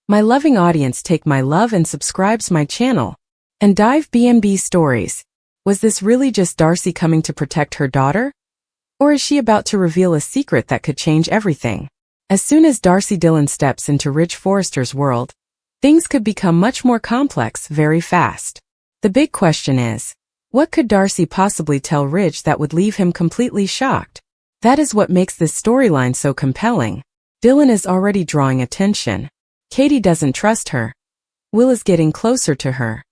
My loving audience take my love and subscribes my channel. And dive B&B stories. Was this really just Darcy coming to protect her daughter? Or is she about to reveal a secret that could change everything? As soon as Darcy Dylan steps into Ridge Forrester's world, things could become much more complex very fast. The big question is, what could Darcy possibly tell Ridge that would leave him completely shocked? That is what makes this storyline so compelling. Dylan is already drawing attention. Katie doesn't trust her. Will is getting closer to her.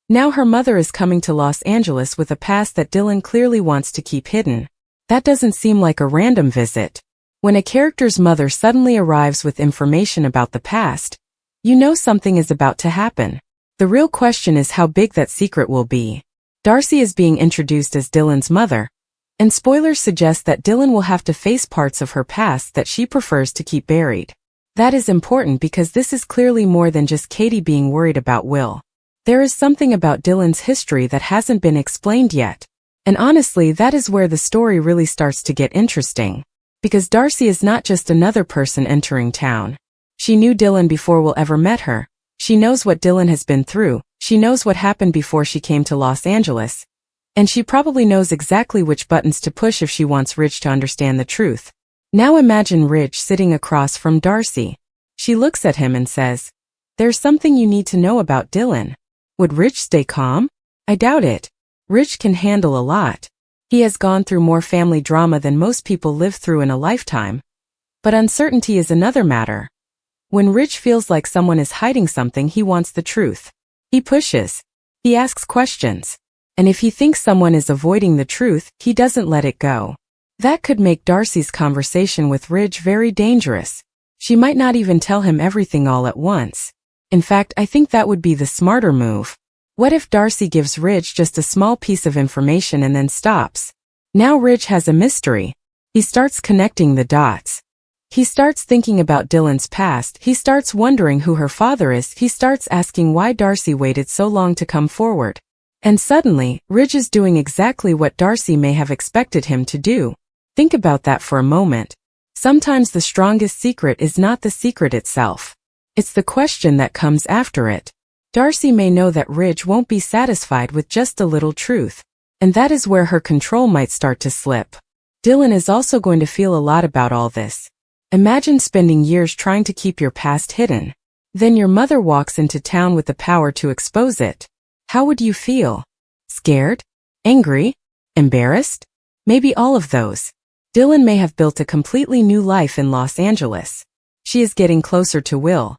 Now her mother is coming to Los Angeles with a past that Dylan clearly wants to keep hidden. That doesn't seem like a random visit. When a character's mother suddenly arrives with information about the past, you know something is about to happen. The real question is how big that secret will be. Darcy is being introduced as Dylan's mother, and spoilers suggest that Dylan will have to face parts of her past that she prefers to keep buried. That is important because this is clearly more than just Katie being worried about Will. There is something about Dylan's history that hasn't been explained yet. And honestly, that is where the story really starts to get interesting. Because Darcy is not just another person entering town. She knew Dylan before Will ever met her. She knows what Dylan has been through. She knows what happened before she came to Los Angeles. And she probably knows exactly which buttons to push if she wants Ridge to understand the truth. Now imagine Ridge sitting across from Darcy. She looks at him and says, "There's something you need to know about Dylan." Would Ridge stay calm? I doubt it. Ridge can handle a lot. He has gone through more family drama than most people live through in a lifetime. But uncertainty is another matter. When Ridge feels like someone is hiding something, he wants the truth. He pushes. He asks questions. And if he thinks someone is avoiding the truth, he doesn't let it go. That could make Darcy's conversation with Ridge very dangerous. She might not even tell him everything all at once. In fact, I think that would be the smarter move. What if Darcy gives Ridge just a small piece of information and then stops? Now Ridge has a mystery. He starts connecting the dots. He starts thinking about Dylan's past. He starts wondering who her father is. He starts asking why Darcy waited so long to come forward. And suddenly, Ridge is doing exactly what Darcy may have expected him to do. Think about that for a moment. Sometimes the strongest secret is not the secret itself. It's the question that comes after it. Darcy may know that Ridge won't be satisfied with just a little truth. And that is where her control might start to slip. Dylan is also going to feel a lot about all this. Imagine spending years trying to keep your past hidden. Then your mother walks into town with the power to expose it. How would you feel? Scared? Angry? Embarrassed? Maybe all of those. Dylan may have built a completely new life in Los Angeles. She is getting closer to Will.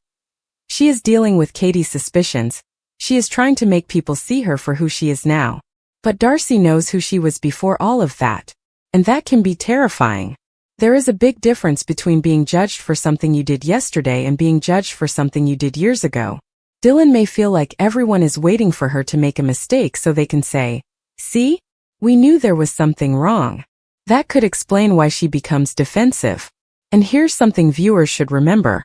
She is dealing with Katie's suspicions. She is trying to make people see her for who she is now. But Darcy knows who she was before all of that. And that can be terrifying. There is a big difference between being judged for something you did yesterday and being judged for something you did years ago. Dylan may feel like everyone is waiting for her to make a mistake so they can say, "See? We knew there was something wrong." That could explain why she becomes defensive. And here's something viewers should remember.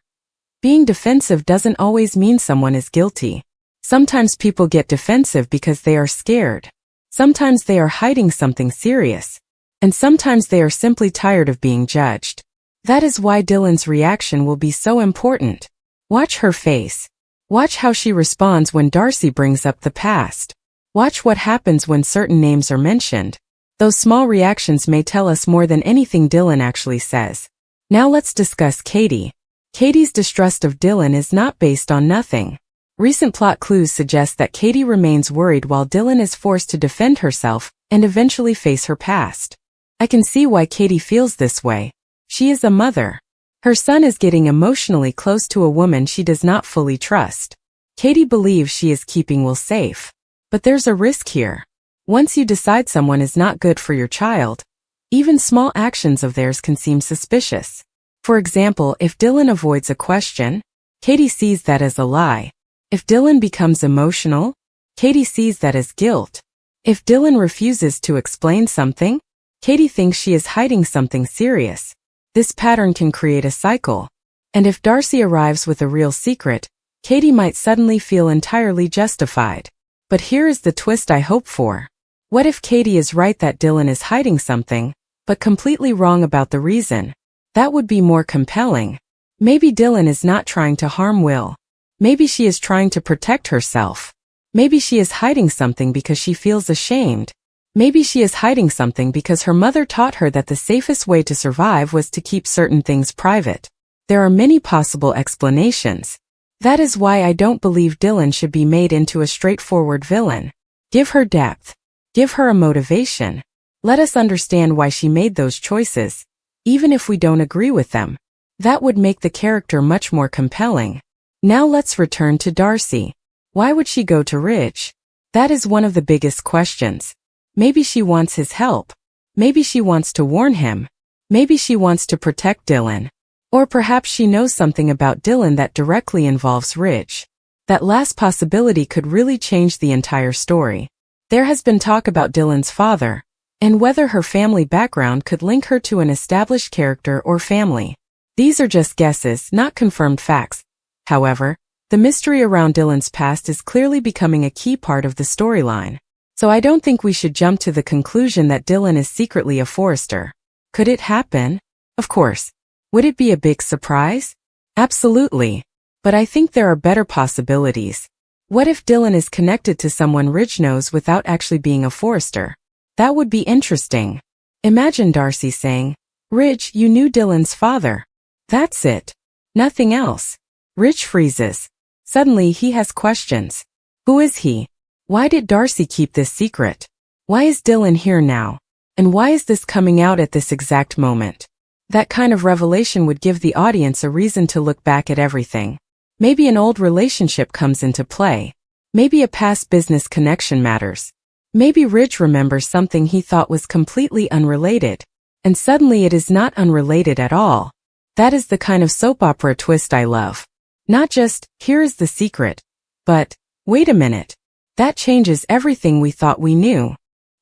Being defensive doesn't always mean someone is guilty. Sometimes people get defensive because they are scared. Sometimes they are hiding something serious. And sometimes they are simply tired of being judged. That is why Dylan's reaction will be so important. Watch her face. Watch how she responds when Darcy brings up the past. Watch what happens when certain names are mentioned. Those small reactions may tell us more than anything Dylan actually says. Now let's discuss Katie. Katie's distrust of Dylan is not based on nothing. Recent plot clues suggest that Katie remains worried while Dylan is forced to defend herself and eventually face her past. I can see why Katie feels this way. She is a mother. Her son is getting emotionally close to a woman she does not fully trust. Katie believes she is keeping Will safe. But there's a risk here. Once you decide someone is not good for your child, even small actions of theirs can seem suspicious. For example, if Dylan avoids a question, Katie sees that as a lie. If Dylan becomes emotional, Katie sees that as guilt. If Dylan refuses to explain something, Katie thinks she is hiding something serious. This pattern can create a cycle. And if Darcy arrives with a real secret, Katie might suddenly feel entirely justified. But here is the twist I hope for. What if Katie is right that Dylan is hiding something, but completely wrong about the reason? That would be more compelling. Maybe Dylan is not trying to harm Will. Maybe she is trying to protect herself. Maybe she is hiding something because she feels ashamed. Maybe she is hiding something because her mother taught her that the safest way to survive was to keep certain things private. There are many possible explanations. That is why I don't believe Dylan should be made into a straightforward villain. Give her depth. Give her a motivation. Let us understand why she made those choices, even if we don't agree with them. That would make the character much more compelling. Now let's return to Darcy. Why would she go to Ridge? That is one of the biggest questions. Maybe she wants his help. Maybe she wants to warn him. Maybe she wants to protect Dylan. Or perhaps she knows something about Dylan that directly involves Ridge. That last possibility could really change the entire story. There has been talk about Dylan's father, and whether her family background could link her to an established character or family. These are just guesses, not confirmed facts. However, the mystery around Dylan's past is clearly becoming a key part of the storyline. So I don't think we should jump to the conclusion that Dylan is secretly a Forrester. Could it happen? Of course. Would it be a big surprise? Absolutely. But I think there are better possibilities. What if Dylan is connected to someone Ridge knows without actually being a Forrester? That would be interesting. Imagine Darcy saying, "Ridge, you knew Dylan's father." That's it. Nothing else. Ridge freezes. Suddenly he has questions. Who is he? Why did Darcy keep this secret? Why is Dylan here now? And why is this coming out at this exact moment? That kind of revelation would give the audience a reason to look back at everything. Maybe an old relationship comes into play. Maybe a past business connection matters. Maybe Ridge remembers something he thought was completely unrelated, and suddenly it is not unrelated at all. That is the kind of soap opera twist I love. Not just, here is the secret, but, wait a minute. That changes everything we thought we knew.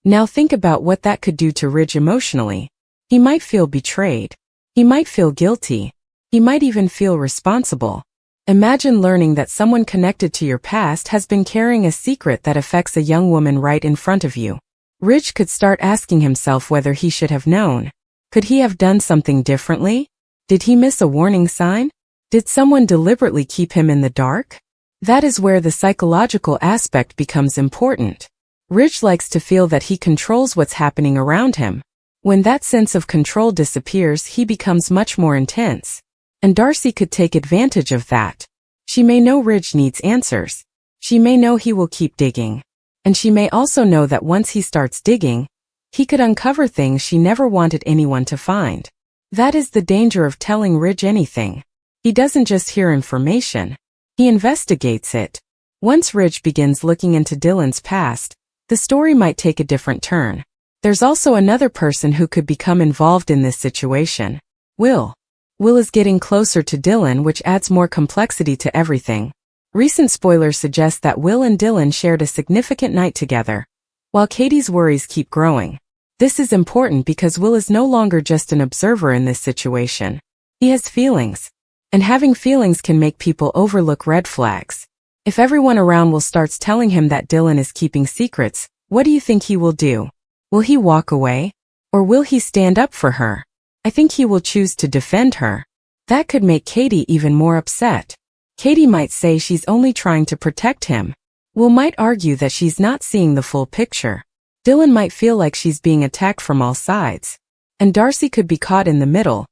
Now think about what that could do to Ridge emotionally. He might feel betrayed. He might feel guilty. He might even feel responsible. Imagine learning that someone connected to your past has been carrying a secret that affects a young woman right in front of you. Ridge could start asking himself whether he should have known. Could he have done something differently? Did he miss a warning sign? Did someone deliberately keep him in the dark? That is where the psychological aspect becomes important. Ridge likes to feel that he controls what's happening around him. When that sense of control disappears, he becomes much more intense. And Darcy could take advantage of that. She may know Ridge needs answers. She may know he will keep digging. And she may also know that once he starts digging, he could uncover things she never wanted anyone to find. That is the danger of telling Ridge anything. He doesn't just hear information. He investigates it. Once Ridge begins looking into Dylan's past, the story might take a different turn. There's also another person who could become involved in this situation. Will. Will is getting closer to Dylan, which adds more complexity to everything. Recent spoilers suggest that Will and Dylan shared a significant night together, while Katie's worries keep growing. This is important because Will is no longer just an observer in this situation. He has feelings. And having feelings can make people overlook red flags. If everyone around Will starts telling him that Dylan is keeping secrets, what do you think he will do? Will he walk away? Or will he stand up for her? I think he will choose to defend her. That could make Katie even more upset. Katie might say she's only trying to protect him. Will might argue that she's not seeing the full picture. Dylan might feel like she's being attacked from all sides. And Darcy could be caught in the middle,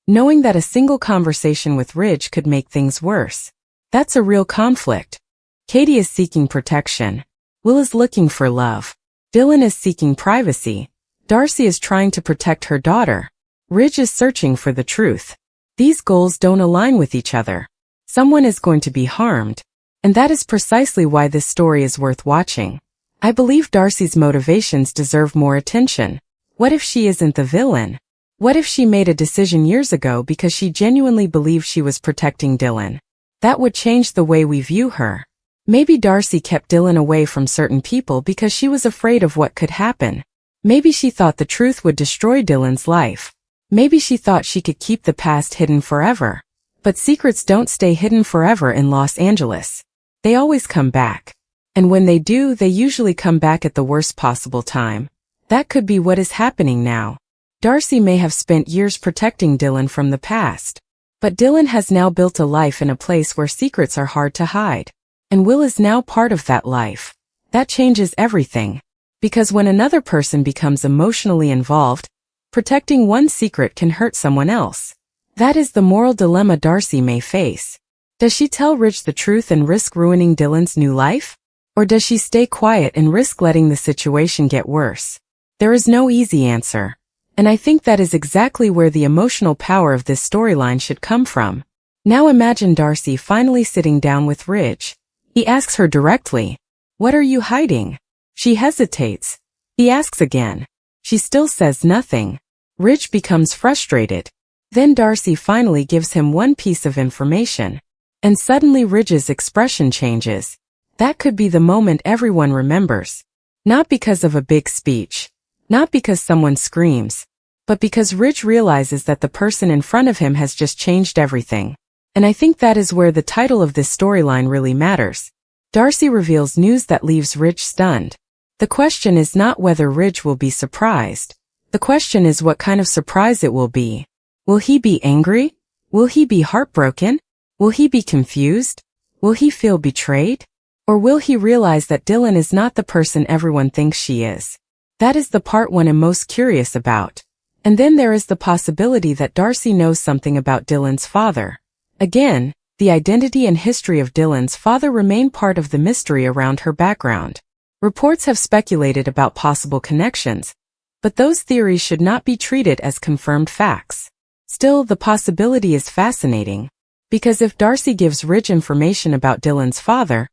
knowing that a single conversation with Ridge could make things worse. That's a real conflict. Katie is seeking protection. Will is looking for love. Dylan is seeking privacy. Darcy is trying to protect her daughter. Ridge is searching for the truth. These goals don't align with each other. Someone is going to be harmed. And that is precisely why this story is worth watching. I believe Darcy's motivations deserve more attention. What if she isn't the villain? What if she made a decision years ago because she genuinely believed she was protecting Dylan? That would change the way we view her. Maybe Darcy kept Dylan away from certain people because she was afraid of what could happen. Maybe she thought the truth would destroy Dylan's life. Maybe she thought she could keep the past hidden forever. But secrets don't stay hidden forever in Los Angeles. They always come back. And when they do, they usually come back at the worst possible time. That could be what is happening now. Darcy may have spent years protecting Dylan from the past. But Dylan has now built a life in a place where secrets are hard to hide. And Will is now part of that life. That changes everything. Because when another person becomes emotionally involved, protecting one secret can hurt someone else. That is the moral dilemma Darcy may face. Does she tell Ridge the truth and risk ruining Dylan's new life? Or does she stay quiet and risk letting the situation get worse? There is no easy answer. And I think that is exactly where the emotional power of this storyline should come from. Now imagine Darcy finally sitting down with Ridge. He asks her directly, "What are you hiding?" She hesitates. He asks again. She still says nothing. Ridge becomes frustrated. Then Darcy finally gives him one piece of information. And suddenly Ridge's expression changes. That could be the moment everyone remembers. Not because of a big speech. Not because someone screams. But because Ridge realizes that the person in front of him has just changed everything. And I think that is where the title of this storyline really matters. Darcy reveals news that leaves Ridge stunned. The question is not whether Ridge will be surprised. The question is what kind of surprise it will be. Will he be angry? Will he be heartbroken? Will he be confused? Will he feel betrayed? Or will he realize that Dylan is not the person everyone thinks she is? That is the part one am most curious about. And then there is the possibility that Darcy knows something about Dylan's father. Again, the identity and history of Dylan's father remain part of the mystery around her background. Reports have speculated about possible connections, but those theories should not be treated as confirmed facts. Still, the possibility is fascinating, because if Darcy gives Ridge information about Dylan's father,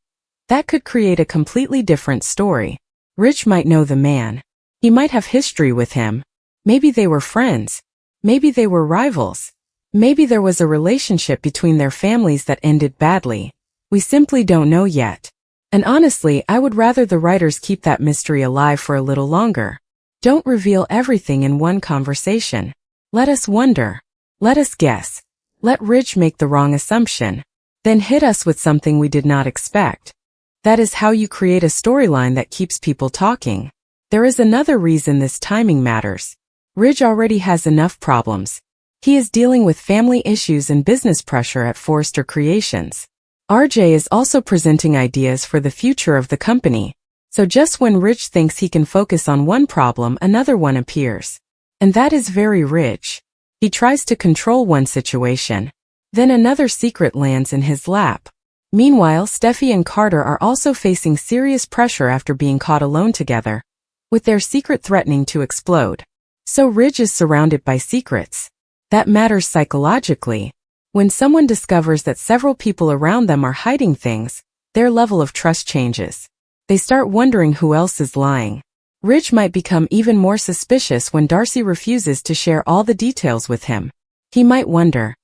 that could create a completely different story. Ridge might know the man. He might have history with him. Maybe they were friends. Maybe they were rivals. Maybe there was a relationship between their families that ended badly. We simply don't know yet. And honestly, I would rather the writers keep that mystery alive for a little longer. Don't reveal everything in one conversation. Let us wonder. Let us guess. Let Ridge make the wrong assumption. Then hit us with something we did not expect. That is how you create a storyline that keeps people talking. There is another reason this timing matters. Ridge already has enough problems. He is dealing with family issues and business pressure at Forrester Creations. RJ is also presenting ideas for the future of the company. So just when Ridge thinks he can focus on one problem, another one appears. And that is very Ridge. He tries to control one situation. Then another secret lands in his lap. Meanwhile, Steffi and Carter are also facing serious pressure after being caught alone together, with their secret threatening to explode. So Ridge is surrounded by secrets. That matters psychologically. When someone discovers that several people around them are hiding things, their level of trust changes. They start wondering who else is lying. Ridge might become even more suspicious when Darcy refuses to share all the details with him. He might wonder,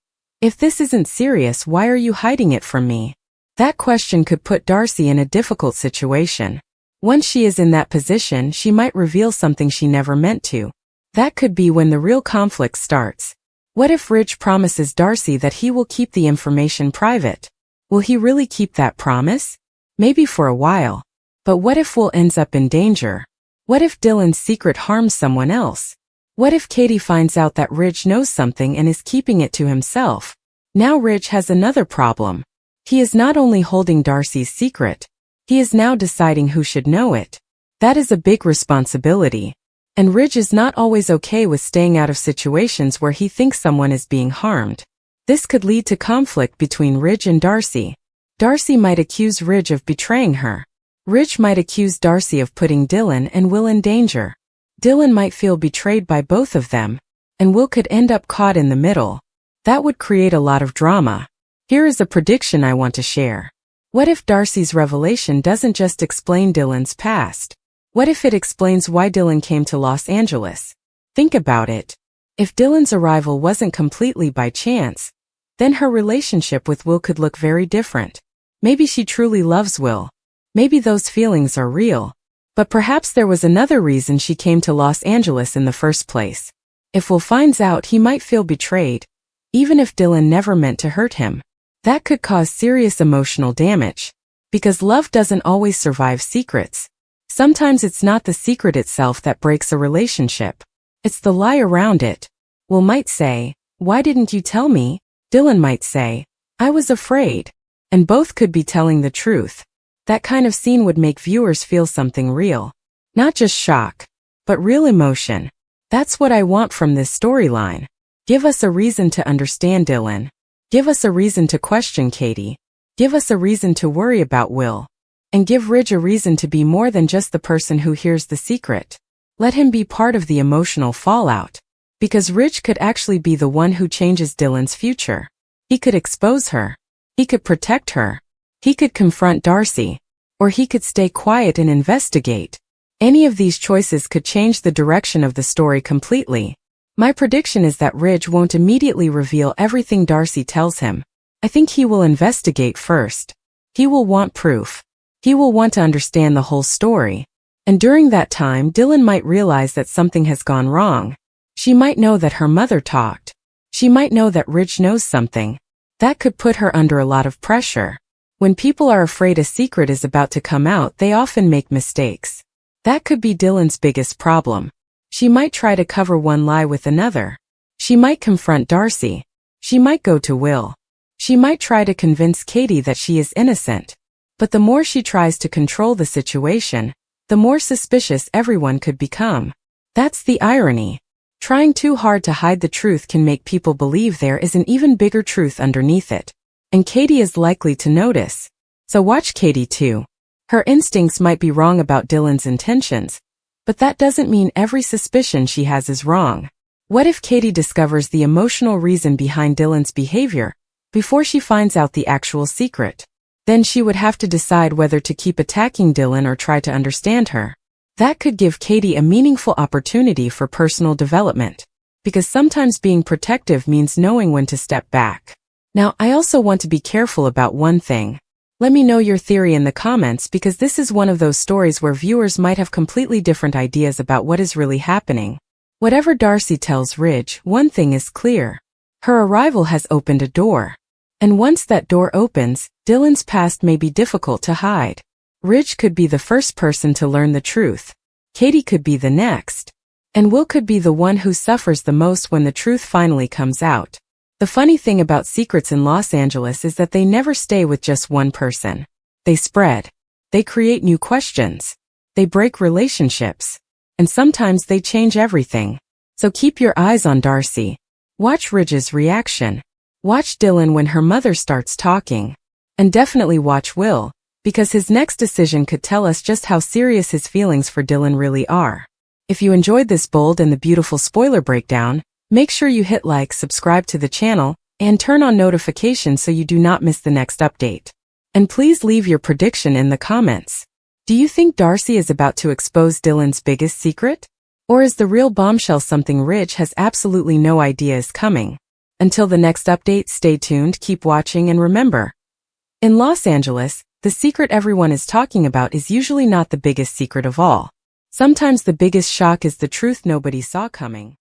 if this isn't serious, why are you hiding it from me? That question could put Darcy in a difficult situation. Once she is in that position, she might reveal something she never meant to. That could be when the real conflict starts. What if Ridge promises Darcy that he will keep the information private? Will he really keep that promise? Maybe for a while. But what if Will ends up in danger? What if Dylan's secret harms someone else? What if Katie finds out that Ridge knows something and is keeping it to himself? Now Ridge has another problem. He is not only holding Darcy's secret, he is now deciding who should know it. That is a big responsibility. And Ridge is not always okay with staying out of situations where he thinks someone is being harmed. This could lead to conflict between Ridge and Darcy. Darcy might accuse Ridge of betraying her. Ridge might accuse Darcy of putting Dylan and Will in danger. Dylan might feel betrayed by both of them, and Will could end up caught in the middle. That would create a lot of drama. Here is a prediction I want to share. What if Darcy's revelation doesn't just explain Dylan's past? What if it explains why Dylan came to Los Angeles? Think about it. If Dylan's arrival wasn't completely by chance, then her relationship with Will could look very different. Maybe she truly loves Will. Maybe those feelings are real. But perhaps there was another reason she came to Los Angeles in the first place. If Will finds out, he might feel betrayed, even if Dylan never meant to hurt him. That could cause serious emotional damage. Because love doesn't always survive secrets. Sometimes it's not the secret itself that breaks a relationship. It's the lie around it. Will might say, "Why didn't you tell me?" Dylan might say, "I was afraid." And both could be telling the truth. That kind of scene would make viewers feel something real. Not just shock, but real emotion. That's what I want from this storyline. Give us a reason to understand Dylan. Give us a reason to question Katie. Give us a reason to worry about Will. And give Ridge a reason to be more than just the person who hears the secret. Let him be part of the emotional fallout. Because Ridge could actually be the one who changes Dylan's future. He could expose her. He could protect her. He could confront Darcy. Or he could stay quiet and investigate. Any of these choices could change the direction of the story completely. My prediction is that Ridge won't immediately reveal everything Darcy tells him. I think he will investigate first. He will want proof. He will want to understand the whole story. And during that time, Dylan might realize that something has gone wrong. She might know that her mother talked. She might know that Ridge knows something. That could put her under a lot of pressure. When people are afraid a secret is about to come out, they often make mistakes. That could be Dylan's biggest problem. She might try to cover one lie with another. She might confront Darcy. She might go to Will. She might try to convince Katie that she is innocent. But the more she tries to control the situation, the more suspicious everyone could become. That's the irony. Trying too hard to hide the truth can make people believe there is an even bigger truth underneath it. And Katie is likely to notice. So watch Katie too. Her instincts might be wrong about Dylan's intentions, but that doesn't mean every suspicion she has is wrong. What if Katie discovers the emotional reason behind Dylan's behavior before she finds out the actual secret? Then she would have to decide whether to keep attacking Dylan or try to understand her. That could give Katie a meaningful opportunity for personal development, because sometimes being protective means knowing when to step back. Now, I also want to be careful about one thing. Let me know your theory in the comments, because this is one of those stories where viewers might have completely different ideas about what is really happening. Whatever Darcy tells Ridge, one thing is clear. Her arrival has opened a door. And once that door opens, Dylan's past may be difficult to hide. Ridge could be the first person to learn the truth. Katie could be the next. And Will could be the one who suffers the most when the truth finally comes out. The funny thing about secrets in Los Angeles is that they never stay with just one person. They spread. They create new questions. They break relationships. And sometimes they change everything. So keep your eyes on Darcy. Watch Ridge's reaction. Watch Dylan when her mother starts talking. And definitely watch Will, because his next decision could tell us just how serious his feelings for Dylan really are. If you enjoyed this bold and the beautiful spoiler breakdown, make sure you hit like, subscribe to the channel, and turn on notifications so you do not miss the next update. And please leave your prediction in the comments. Do you think Darcy is about to expose Dylan's biggest secret? Or is the real bombshell something Ridge has absolutely no idea is coming? Until the next update, stay tuned, keep watching, and remember, in Los Angeles, the secret everyone is talking about is usually not the biggest secret of all. Sometimes the biggest shock is the truth nobody saw coming.